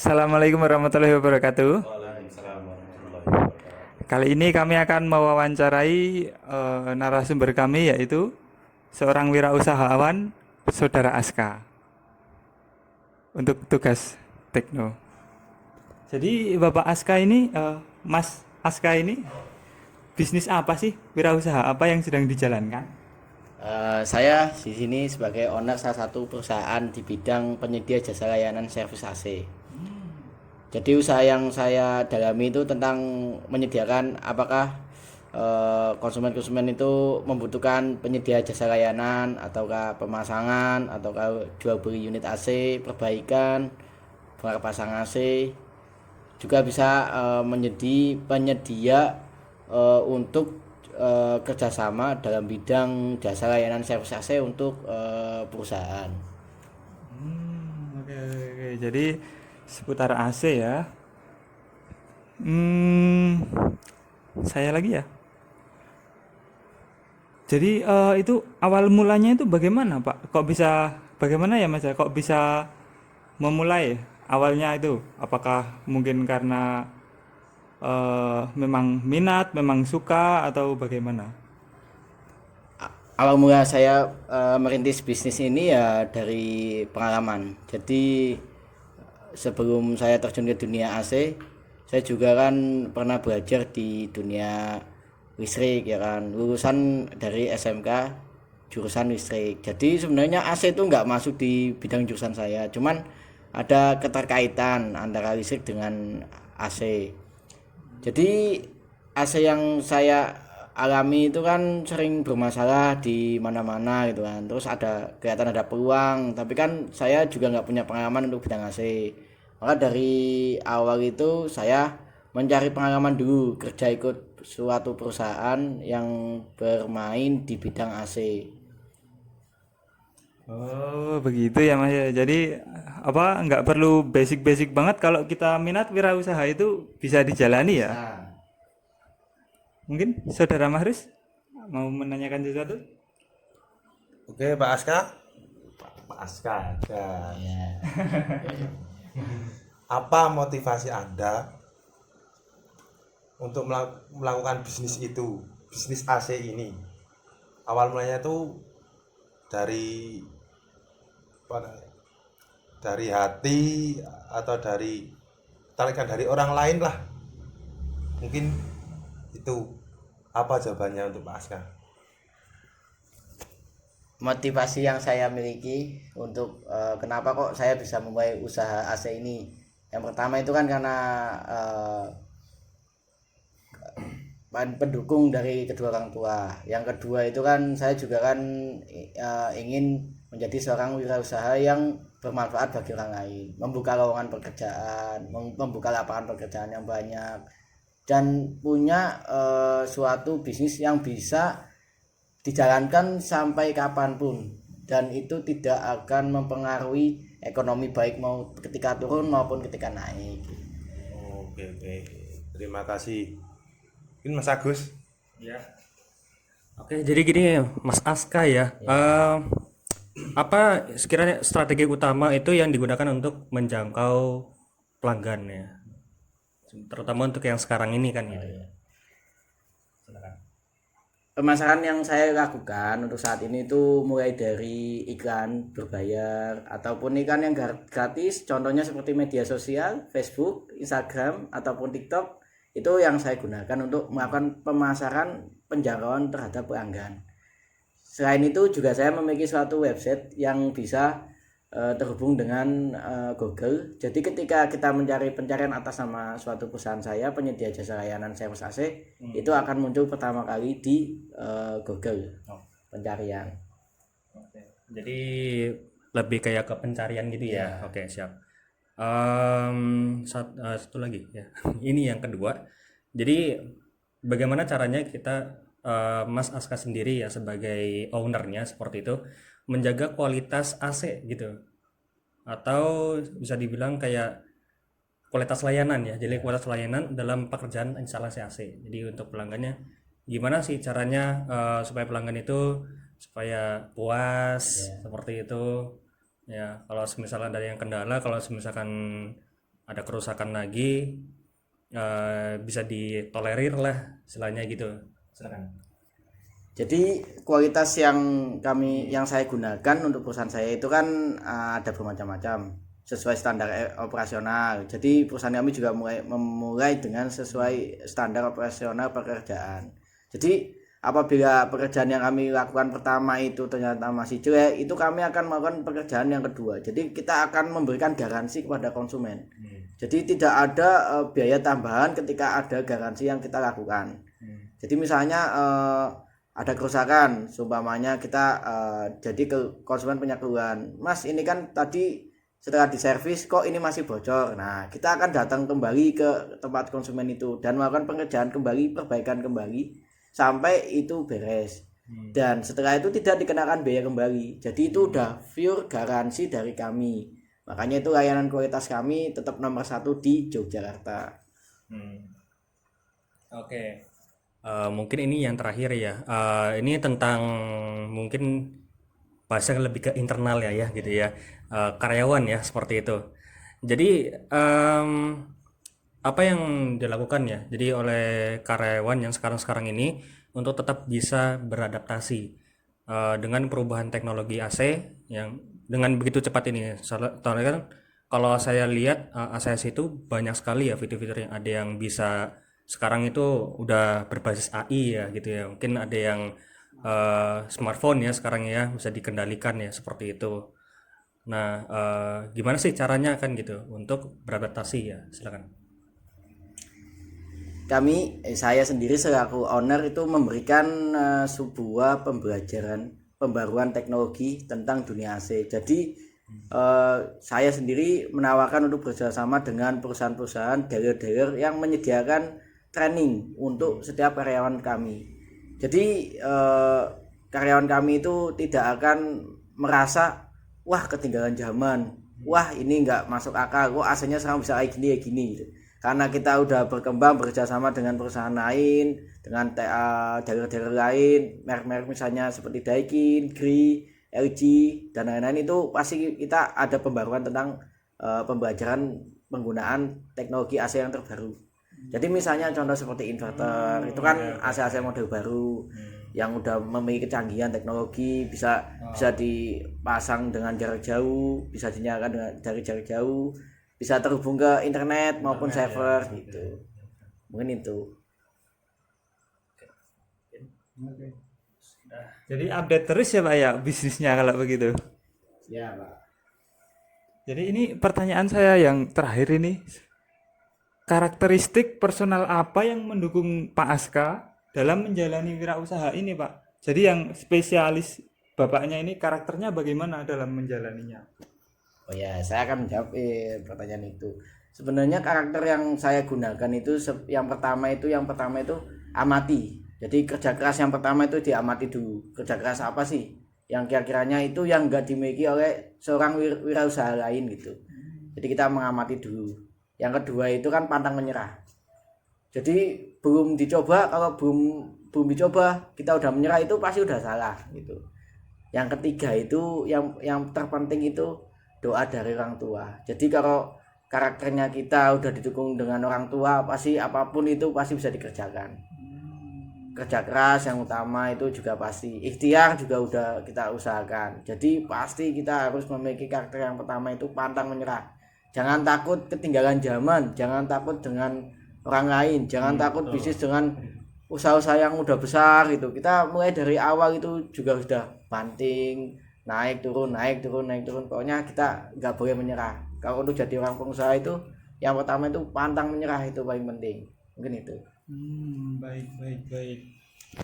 Assalamualaikum warahmatullahi wabarakatuh. Waalaikumsalam warahmatullahi wabarakatuh. Kali ini kami akan mewawancarai narasumber kami yaitu seorang wirausahawan, Saudara Aska, untuk tugas tekno. Jadi Bapak Aska ini, Mas Aska ini, bisnis apa sih? Wirausaha apa yang sedang dijalankan? Saya di sini sebagai owner salah satu perusahaan di bidang penyedia jasa layanan servis AC. Jadi usaha yang saya dalami itu tentang menyediakan apakah konsumen-konsumen itu membutuhkan penyedia jasa layanan ataukah pemasangan ataukah jual beli unit AC, perbaikan, pasang AC, juga bisa menjadi penyedia untuk kerjasama dalam bidang jasa layanan servis AC untuk perusahaan. Oke. Jadi seputar AC ya. Hmm, saya lagi ya. Jadi itu awal mulanya itu bagaimana Pak? Kok bisa bagaimana ya Mas? Kok bisa memulai awalnya itu? Apakah mungkin karena memang minat, memang suka atau bagaimana? Awal mula saya merintis bisnis ini ya dari pengalaman. Jadi sebelum saya terjun ke dunia AC, saya juga kan pernah belajar di dunia listrik ya kan, lulusan dari SMK jurusan listrik. Jadi sebenarnya AC itu nggak masuk di bidang jurusan saya, cuman ada keterkaitan antara listrik dengan AC. Jadi AC yang saya alami itu kan sering bermasalah di mana-mana gitu kan. Terus ada kelihatan ada peluang, tapi kan saya juga nggak punya pengalaman untuk bidang AC. Maka dari awal itu saya mencari pengalaman dulu, kerja ikut suatu perusahaan yang bermain di bidang AC. Oh, begitu ya Mas ya. Jadi apa nggak perlu basic-basic banget kalau kita minat wirausaha itu bisa dijalani ya. Nah, Mungkin Saudara Mahris mau menanyakan sesuatu? Oke, Pak Aska. Pak Aska ada. ya. Apa motivasi Anda untuk melakukan bisnis itu, bisnis AC ini? Awal mulanya itu dari apa namanya, dari hati atau dari tarikan dari orang lain lah. Mungkin itu apa jawabannya untuk Pak Aska? Motivasi yang saya miliki untuk kenapa kok saya bisa memulai usaha AC ini. Yang pertama itu kan karena pendukung dari kedua orang tua. Yang kedua itu kan saya juga kan ingin menjadi seorang wirausaha yang bermanfaat bagi orang lain, membuka lowongan pekerjaan, membuka lapangan pekerjaan yang banyak, dan punya suatu bisnis yang bisa dijalankan sampai kapanpun, dan itu tidak akan mempengaruhi ekonomi baik mau ketika turun maupun ketika naik. Oke, oke. Terima kasih. Ini Mas Agus. Ya. Oke, jadi gini Mas Aska ya. Apa sekiranya strategi utama itu yang digunakan untuk menjangkau pelanggan ya? Terutama untuk yang sekarang ini kan gitu. Pemasaran yang saya lakukan untuk saat ini itu mulai dari iklan berbayar ataupun iklan yang gratis, contohnya seperti media sosial, Facebook, Instagram, ataupun TikTok. Itu yang saya gunakan untuk melakukan pemasaran penjangkauan terhadap pelanggan. Selain itu juga saya memiliki suatu website yang bisa terhubung dengan Google. Jadi ketika kita mencari pencarian atas nama suatu perusahaan saya, penyedia jasa layanan servis AC, itu akan muncul pertama kali di Google pencarian. Jadi lebih kayak ke pencarian gitu ya. Oke, siap. Satu lagi ya. Ini yang kedua. Jadi bagaimana caranya kita Mas Aska sendiri ya sebagai ownernya seperti itu menjaga kualitas AC gitu, atau bisa dibilang kayak kualitas layanan ya. Jadi kualitas layanan dalam pekerjaan instalasi AC. Jadi untuk pelanggannya gimana sih caranya supaya pelanggan itu supaya puas seperti itu ya. Kalau misalnya ada yang kendala, kalau misalkan ada kerusakan lagi, bisa ditolerir lah istilahnya gitu. Silakan. Jadi kualitas yang saya gunakan untuk perusahaan saya itu kan ada bermacam-macam sesuai standar operasional. Jadi perusahaan kami juga memulai dengan sesuai standar operasional pekerjaan. Jadi apabila pekerjaan yang kami lakukan pertama itu ternyata masih jelek, itu kami akan melakukan pekerjaan yang kedua. Jadi kita akan memberikan garansi kepada konsumen. Jadi tidak ada biaya tambahan ketika ada garansi yang kita lakukan. Jadi misalnya ada kerusakan, seumpamanya kita jadi konsumen punya keluhan, Mas ini kan tadi setelah diservis kok ini masih bocor. Nah kita akan datang kembali ke tempat konsumen itu dan melakukan pengerjaan kembali, perbaikan kembali sampai itu beres. Dan setelah itu tidak dikenakan biaya kembali. Jadi itu udah pure garansi dari kami. Makanya itu layanan kualitas kami tetap nomor 1 di Yogyakarta. Oke. Mungkin ini yang terakhir ya. Ini tentang mungkin bahasa lebih ke internal ya gitu ya. Karyawan ya seperti itu. Jadi apa yang dilakukan ya? Jadi oleh karyawan yang sekarang ini untuk tetap bisa beradaptasi dengan perubahan teknologi AC yang dengan begitu cepat ini. Soalnya kan kalau saya lihat ACS itu banyak sekali ya fitur-fitur yang ada yang bisa sekarang itu udah berbasis AI ya gitu ya. Mungkin ada yang smartphone ya sekarang ya bisa dikendalikan ya seperti itu. Nah, gimana sih caranya kan gitu untuk beradaptasi ya? Silakan. Saya sendiri selaku owner itu memberikan sebuah pembaruan teknologi tentang dunia AC. Jadi saya sendiri menawarkan untuk bekerjasama dengan perusahaan-perusahaan dealer-dealer yang menyediakan training untuk setiap karyawan kami. Jadi karyawan kami itu tidak akan merasa wah ketinggalan zaman, wah ini nggak masuk akal, kok AC-nya sekarang bisa kayak gini gitu. Karena kita udah berkembang bekerja sama dengan perusahaan lain, dengan dealer-dealer lain, merek-merek misalnya seperti Daikin, Gree, LG dan lain-lain, itu pasti kita ada pembaruan tentang pembelajaran penggunaan teknologi AC yang terbaru. Jadi misalnya contoh seperti inverter, itu kan AC-AC model baru yang udah memiliki kecanggihan teknologi, bisa dipasang dengan jarak jauh, bisa dinyalakan dari jarak jauh, bisa terhubung ke internet maupun server gitu. Mungkin itu. Jadi update terus ya Pak ya bisnisnya kalau begitu. Ya Pak. Jadi ini pertanyaan saya yang terakhir ini. Karakteristik personal apa yang mendukung Pak Aska dalam menjalani wirausaha ini Pak? Jadi yang spesialis Bapaknya ini karakternya bagaimana dalam menjalaninya? Oh ya, saya akan menjawab pertanyaan itu. Sebenarnya karakter yang saya gunakan itu yang pertama itu amati. Jadi kerja keras yang pertama itu diamati dulu. Kerja keras apa sih yang kira-kiranya itu yang enggak dimiliki oleh seorang wirausaha lain gitu. Jadi kita mengamati dulu. Yang kedua itu kan pantang menyerah. Jadi belum dicoba, kalau belum dicoba kita udah menyerah itu pasti udah salah gitu. Yang ketiga itu yang terpenting itu doa dari orang tua. Jadi kalau karakternya kita udah didukung dengan orang tua, pasti apapun itu pasti bisa dikerjakan. Kerja keras yang utama itu juga pasti. Ikhtiar juga udah kita usahakan. Jadi pasti kita harus memiliki karakter yang pertama itu pantang menyerah. Jangan takut ketinggalan zaman, jangan takut dengan orang lain, jangan takut bisnis dengan usaha-usaha yang udah besar gitu. Kita mulai dari awal itu juga sudah banting, naik turun. Pokoknya kita nggak boleh menyerah. Kalau untuk jadi orang pengusaha itu yang pertama itu pantang menyerah, itu paling penting. Mungkin itu. Baik.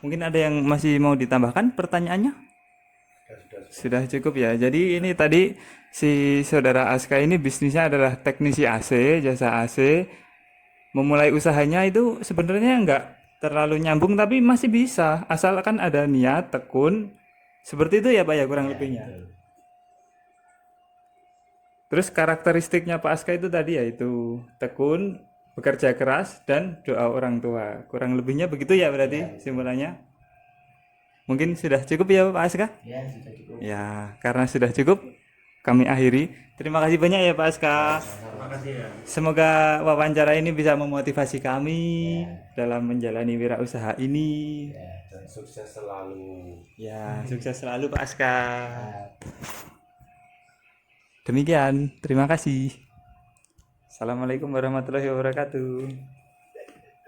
Mungkin ada yang masih mau ditambahkan pertanyaannya? Sudah cukup ya. Jadi ini tadi si saudara Aska ini bisnisnya adalah teknisi AC, jasa AC. Memulai usahanya itu sebenarnya nggak terlalu nyambung tapi masih bisa asalkan ada niat, tekun. Seperti itu ya Pak ya kurang lebihnya. Terus karakteristiknya Pak Aska itu tadi yaitu tekun, bekerja keras dan doa orang tua. Kurang lebihnya begitu ya berarti simpulannya. Mungkin sudah cukup ya Pak Aska? Ya, sudah cukup. Ya, karena sudah cukup, kami akhiri. Terima kasih banyak ya Pak Aska. Terima kasih ya. Semoga wawancara ini bisa memotivasi kami dalam menjalani wirausaha ini. Dan sukses selalu. Ya, sukses selalu Pak Aska. Demikian, terima kasih. Assalamualaikum warahmatullahi wabarakatuh.